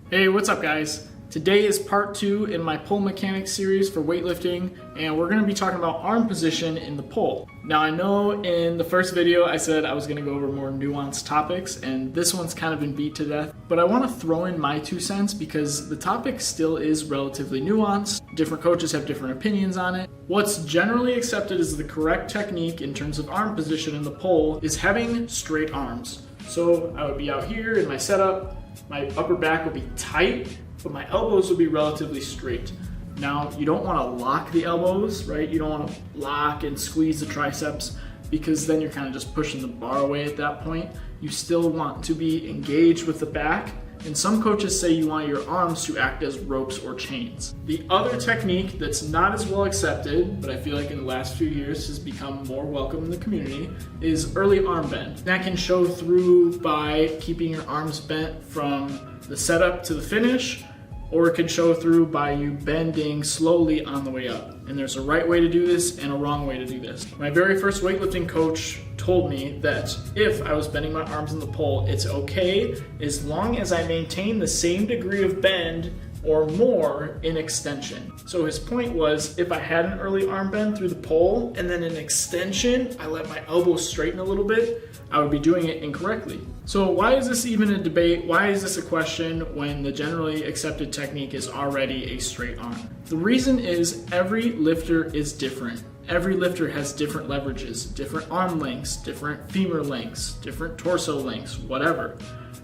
Hey, what's up guys? Today is part 2 in my pull mechanics series for weightlifting, and we're going to be talking about arm position in the pull. Now I know in the first video I said I was going to go over more nuanced topics, and this one's kind of been beat to death, but I want to throw in my 2 cents because the topic still is relatively nuanced. Different coaches have different opinions on it. What's generally accepted as the correct technique in terms of arm position in the pull is having straight arms. So I would be out here in my setup. My upper back will be tight, but my elbows will be relatively straight. Now, you don't want to lock the elbows, right? You don't want to lock and squeeze the triceps because then you're kind of just pushing the bar away at that point. You still want to be engaged with the back, and some coaches say you want your arms to act as ropes or chains. The other technique that's not as well accepted, but I feel like in the last few years has become more welcome in the community, is early arm bend. That can show through by keeping your arms bent from the setup to the finish, or it can show through by you bending slowly on the way up. And there's a right way to do this and a wrong way to do this. My very first weightlifting coach told me that if I was bending my arms in the pull, it's okay as long as I maintain the same degree of bend or more in extension. So his point was, if I had an early arm bend through the pull and then an extension, I let my elbows straighten a little bit, I would be doing it incorrectly. So why is this even a debate? Why is this a question when the generally accepted technique is already a straight arm? The reason is every lifter is different. Every lifter has different leverages, different arm lengths, different femur lengths, different torso lengths, whatever.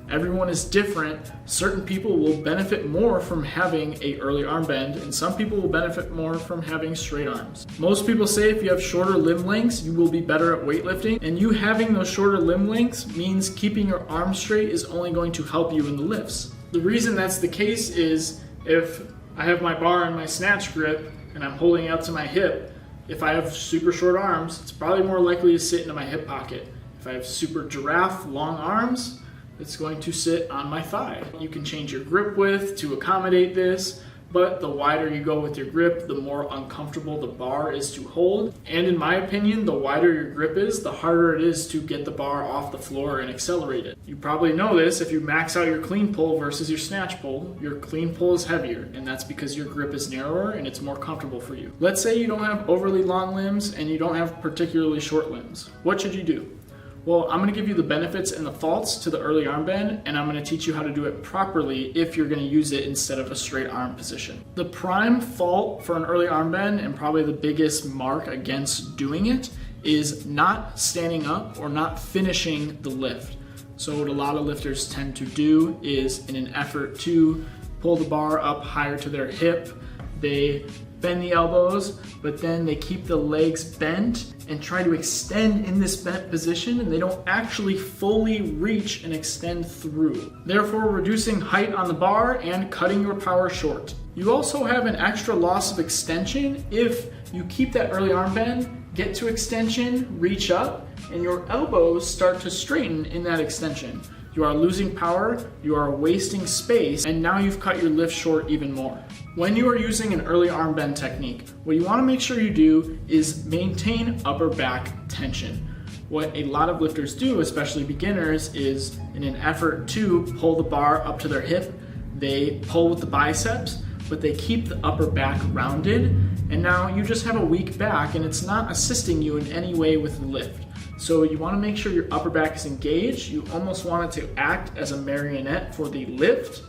Everyone is different. Certain people will benefit more from having an early arm bend, and some people will benefit more from having straight arms. Most people say if you have shorter limb lengths, you will be better at weightlifting, and you having those shorter limb lengths means keeping your arms straight is only going to help you in the lifts. The reason that's the case is if I have my bar in my snatch grip and I'm holding out to my hip, if I have super short arms, it's probably more likely to sit into my hip pocket. If I have super giraffe long arms, it's going to sit on my thigh. You can change your grip width to accommodate this, but the wider you go with your grip, the more uncomfortable the bar is to hold. And in my opinion, the wider your grip is, the harder it is to get the bar off the floor and accelerate it. You probably know this if you max out your clean pull versus your snatch pull. Your clean pull is heavier, and that's because your grip is narrower and it's more comfortable for you. Let's say you don't have overly long limbs and you don't have particularly short limbs. What should you do? Well, I'm going to give you the benefits and the faults to the early arm bend, and I'm going to teach you how to do it properly if you're going to use it instead of a straight arm position. The prime fault for an early arm bend, and probably the biggest mark against doing it, is not standing up or not finishing the lift. So what a lot of lifters tend to do is, in an effort to pull the bar up higher to their hip, they bend the elbows, but then they keep the legs bent and try to extend in this bent position, and they don't actually fully reach and extend through, therefore reducing height on the bar and cutting your power short. You also have an extra loss of extension if you keep that early arm bend, get to extension, reach up, and your elbows start to straighten in that extension. You are losing power, you are wasting space, and now you've cut your lift short even more. When you are using an early arm bend technique, what you want to make sure you do is maintain upper back tension. What a lot of lifters do, especially beginners, is in an effort to pull the bar up to their hip, they pull with the biceps, but they keep the upper back rounded, and now you just have a weak back and it's not assisting you in any way with the lift. So you want to make sure your upper back is engaged. You almost want it to act as a marionette for the lift.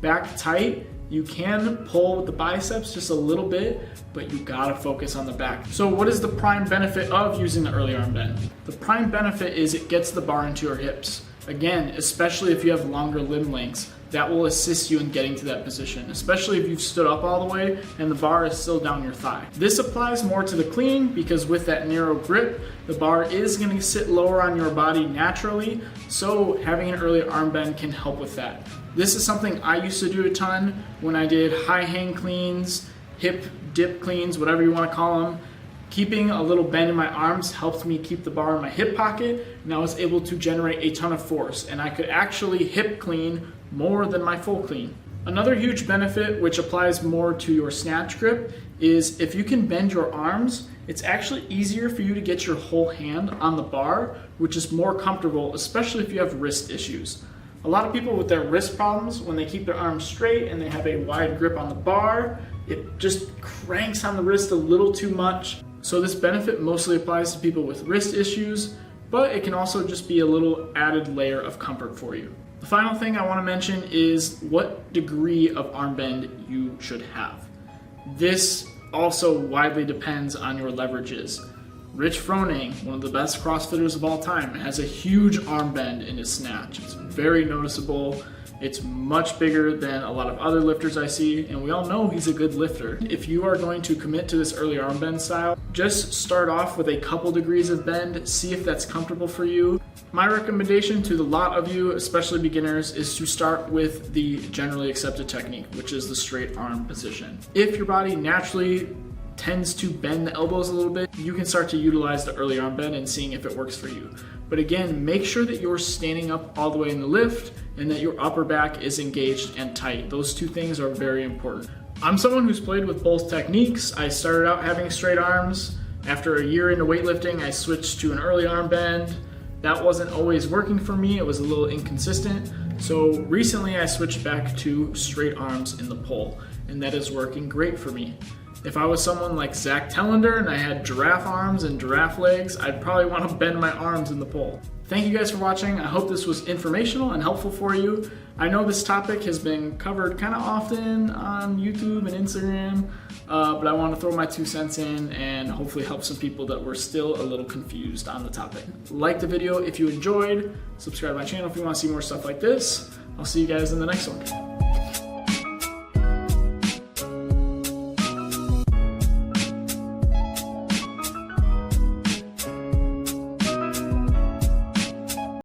Back tight. You can pull with the biceps just a little bit, but you gotta focus on the back. So what is the prime benefit of using the early arm bend? The prime benefit is it gets the bar into your hips. Again, especially if you have longer limb lengths, that will assist you in getting to that position, especially if you've stood up all the way and the bar is still down your thigh. This applies more to the clean because with that narrow grip, the bar is going to sit lower on your body naturally, so having an early arm bend can help with that. This is something I used to do a ton when I did high hang cleans, hip dip cleans, whatever you want to call them. Keeping a little bend in my arms helped me keep the bar in my hip pocket, and I was able to generate a ton of force, and I could actually hip clean more than my full clean. Another huge benefit, which applies more to your snatch grip, is if you can bend your arms, it's actually easier for you to get your whole hand on the bar, which is more comfortable, especially if you have wrist issues. A lot of people with their wrist problems, when they keep their arms straight and they have a wide grip on the bar, it just cranks on the wrist a little too much. So this benefit mostly applies to people with wrist issues, but it can also just be a little added layer of comfort for you. The final thing I want to mention is what degree of arm bend you should have. This also widely depends on your leverages. Rich Froning, one of the best CrossFitters of all time, has a huge arm bend in his snatch. It's very noticeable. It's much bigger than a lot of other lifters I see, and we all know he's a good lifter. If you are going to commit to this early arm bend style, just start off with a couple degrees of bend, see if that's comfortable for you. My recommendation to the lot of you, especially beginners, is to start with the generally accepted technique, which is the straight arm position. If your body naturally tends to bend the elbows a little bit, you can start to utilize the early arm bend and seeing if it works for you. But again, make sure that you're standing up all the way in the lift and that your upper back is engaged and tight. Those two things are very important. I'm someone who's played with both techniques. I started out having straight arms. After a year into weightlifting, I switched to an early arm bend. That wasn't always working for me. It was a little inconsistent. So recently I switched back to straight arms in the pull, and that is working great for me. If I was someone like Zach Tellender and I had giraffe arms and giraffe legs, I'd probably want to bend my arms in the pull. Thank you guys for watching. I hope this was informational and helpful for you. I know this topic has been covered kind of often on YouTube and Instagram, but I want to throw my 2 cents in and hopefully help some people that were still a little confused on the topic. Like the video if you enjoyed, subscribe to my channel if you want to see more stuff like this. I'll see you guys in the next one.